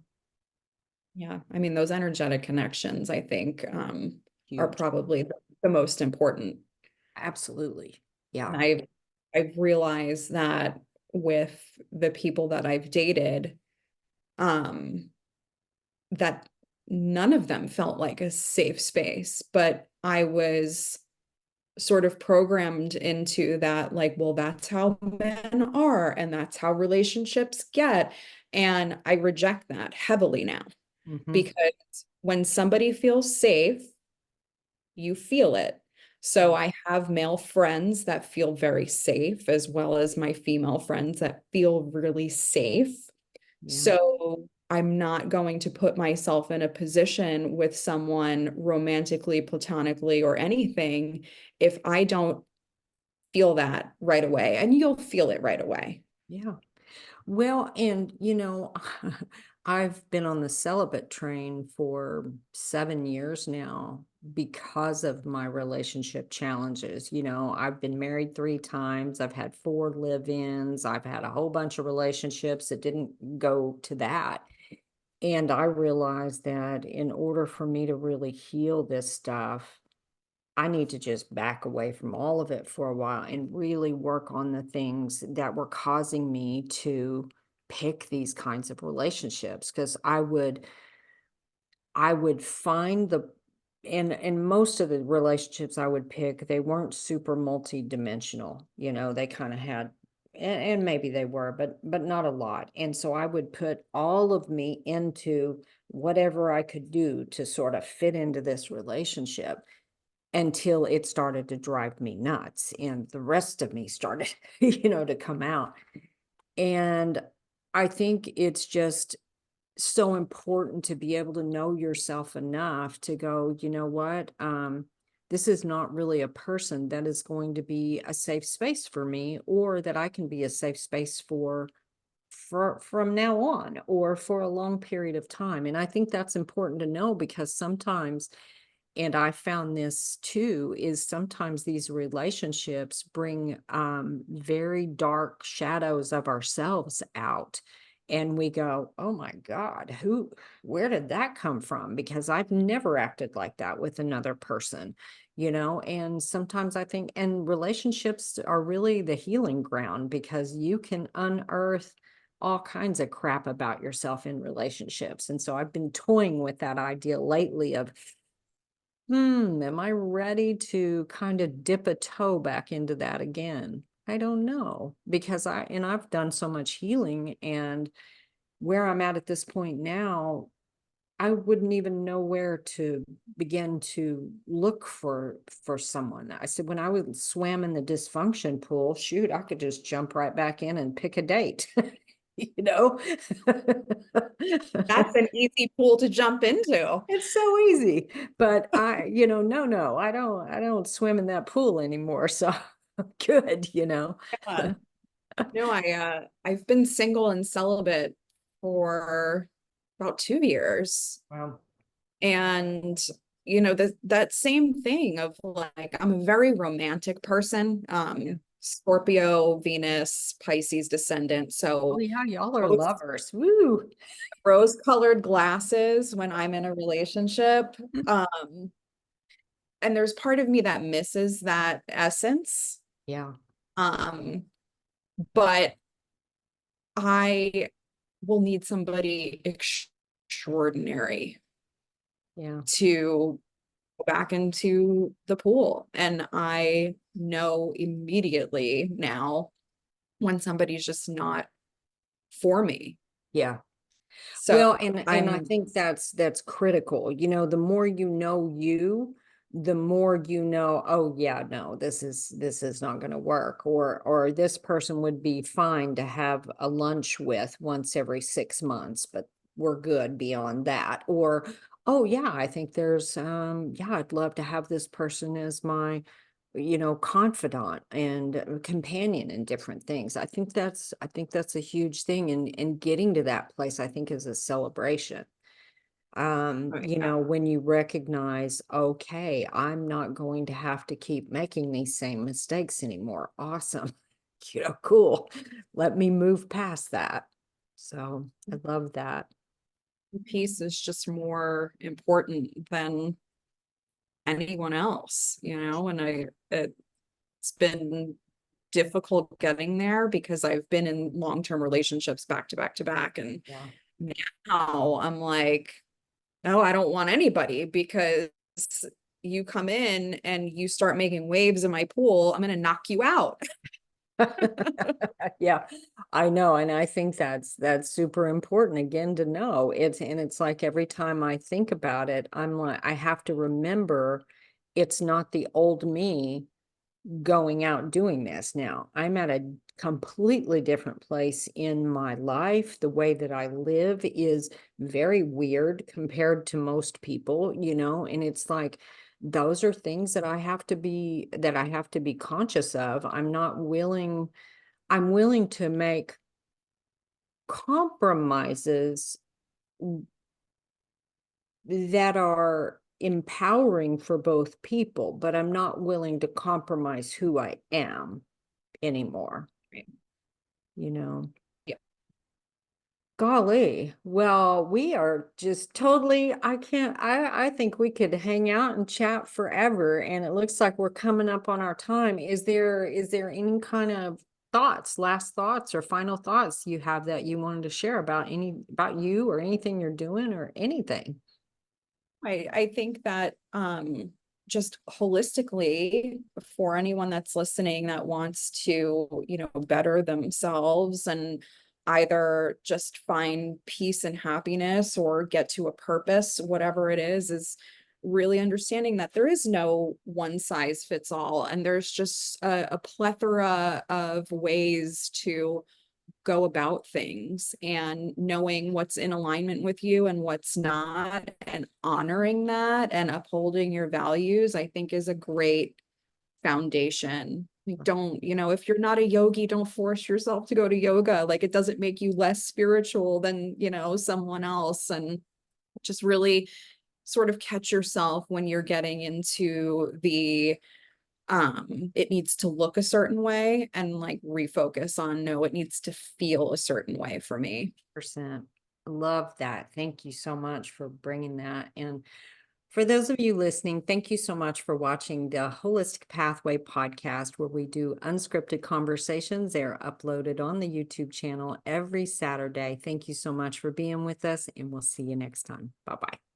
[SPEAKER 2] Yeah, I mean, those energetic connections, I think, are
[SPEAKER 1] Huge.
[SPEAKER 2] probably the most important.
[SPEAKER 1] Absolutely.
[SPEAKER 2] And
[SPEAKER 1] Yeah.
[SPEAKER 2] I've realized that with the people that I've dated, um, that none of them felt like a safe space, but I was sort of programmed into that, like, well, that's how men are, and that's how relationships get. And I reject that heavily now
[SPEAKER 1] Hmm.
[SPEAKER 2] because when somebody feels safe, you feel it. So I have male friends that feel very safe, as well as my female friends that feel really safe.
[SPEAKER 1] Yeah.
[SPEAKER 2] So I'm not going to put myself in a position with someone romantically, platonically, or anything if I don't feel that right away. And you'll feel it right away.
[SPEAKER 1] Yeah. Well, and you know, I've been on the celibate train for 7 years now because of my relationship challenges. You know, I've been married 3 times, I've had 4 live-ins, I've had a whole bunch of relationships that didn't go to that. And I realized that in order for me to really heal this stuff, I need to just back away from all of it for a while and really work on the things that were causing me to pick these kinds of relationships. Because I would find and most of the relationships I would pick, they weren't super multi-dimensional. You know, they kind of had and maybe they were, but not a lot. And so I would put all of me into whatever I could do to sort of fit into this relationship until it started to drive me nuts and the rest of me started, to come out. And I think it's just so important to be able to know yourself enough to go, you know what? This is not really a person that is going to be a safe space for me, or that I can be a safe space for from now on or for a long period of time. And I think that's important to know, because sometimes, and I found this too, is sometimes these relationships bring very dark shadows of ourselves out. And we go, oh my God, where did that come from? Because I've never acted like that with another person, and sometimes I think, and relationships are really the healing ground, because you can unearth all kinds of crap about yourself in relationships. And so I've been toying with that idea lately of, am I ready to kind of dip a toe back into that again? I don't know, because I've done so much healing, and where I'm at this point now, I wouldn't even know where to begin to look for someone. I said, when I was swam in the dysfunction pool, shoot, I could just jump right back in and pick a date. you know
[SPEAKER 2] That's an easy pool to jump into.
[SPEAKER 1] It's so easy, but no, I don't swim in that pool anymore. So I'm good.
[SPEAKER 2] Yeah. No, I've been single and celibate for about 2 years.
[SPEAKER 1] Wow.
[SPEAKER 2] And that same thing of like, I'm a very romantic person. Scorpio, Venus, Pisces descendant.
[SPEAKER 1] Oh
[SPEAKER 2] So
[SPEAKER 1] yeah, y'all are lovers. Woo.
[SPEAKER 2] rose-colored glasses when I'm in a relationship. And there's part of me that misses that essence.
[SPEAKER 1] Yeah.
[SPEAKER 2] Um, but I will need somebody extraordinary
[SPEAKER 1] Yeah.
[SPEAKER 2] to go back into the pool. And I know immediately now when somebody's just not for me.
[SPEAKER 1] Yeah.
[SPEAKER 2] So
[SPEAKER 1] Well, and I
[SPEAKER 2] I'm
[SPEAKER 1] think that's critical. The more you, the more oh yeah, no, this is not going to work, or this person would be fine to have a lunch with once every 6 months, but we're good beyond that. Or, oh yeah, I think there's yeah, I'd love to have this person as my confidant and companion in different things. I think that's a huge thing, and getting to that place, I think, is a celebration. When you recognize, okay, I'm not going to have to keep making these same mistakes anymore. Awesome. Cool. Let me move past that. So I love that.
[SPEAKER 2] peace is just more important than anyone else, and it's been difficult getting there because I've been in long-term relationships back to back to back. And
[SPEAKER 1] Yeah.
[SPEAKER 2] now I'm like, no, I don't want anybody, because you come in and you start making waves in my pool, I'm going to knock you out.
[SPEAKER 1] Yeah, I know. And I think that's super important again to know. It's like every time I think about it, I'm like, I have to remember it's not the old me going out doing this now. I'm at a completely different place in my life. The way that I live is very weird compared to most people, and it's like those are things that I have to be conscious of. I'm willing to make compromises that are empowering for both people, but I'm not willing to compromise who I am anymore.
[SPEAKER 2] Right.
[SPEAKER 1] You know,
[SPEAKER 2] Yeah.
[SPEAKER 1] golly. Well, we are just totally, I think we could hang out and chat forever, and it looks like we're coming up on our time. Is there any kind of last thoughts or final thoughts you have that you wanted to share about you or anything you're doing or anything?
[SPEAKER 2] I think that just holistically, for anyone that's listening that wants to, better themselves and either just find peace and happiness or get to a purpose, whatever it is really understanding that there is no one size fits all. And there's just a plethora of ways to go about things, and knowing what's in alignment with you and what's not, and honoring that and upholding your values, I think is a great foundation. Like, don't, if you're not a yogi, don't force yourself to go to yoga. Like, it doesn't make you less spiritual than, someone else. And just really sort of catch yourself when you're getting into the it needs to look a certain way, and like refocus on, no, it needs to feel a certain way for me.
[SPEAKER 1] Percent. Love that. Thank you so much for bringing that. And for those of you listening, thank you so much for watching the Holistic Pathway podcast, where we do unscripted conversations. They're uploaded on the YouTube channel every Saturday. Thank you so much for being with us, and we'll see you next time. Bye-bye.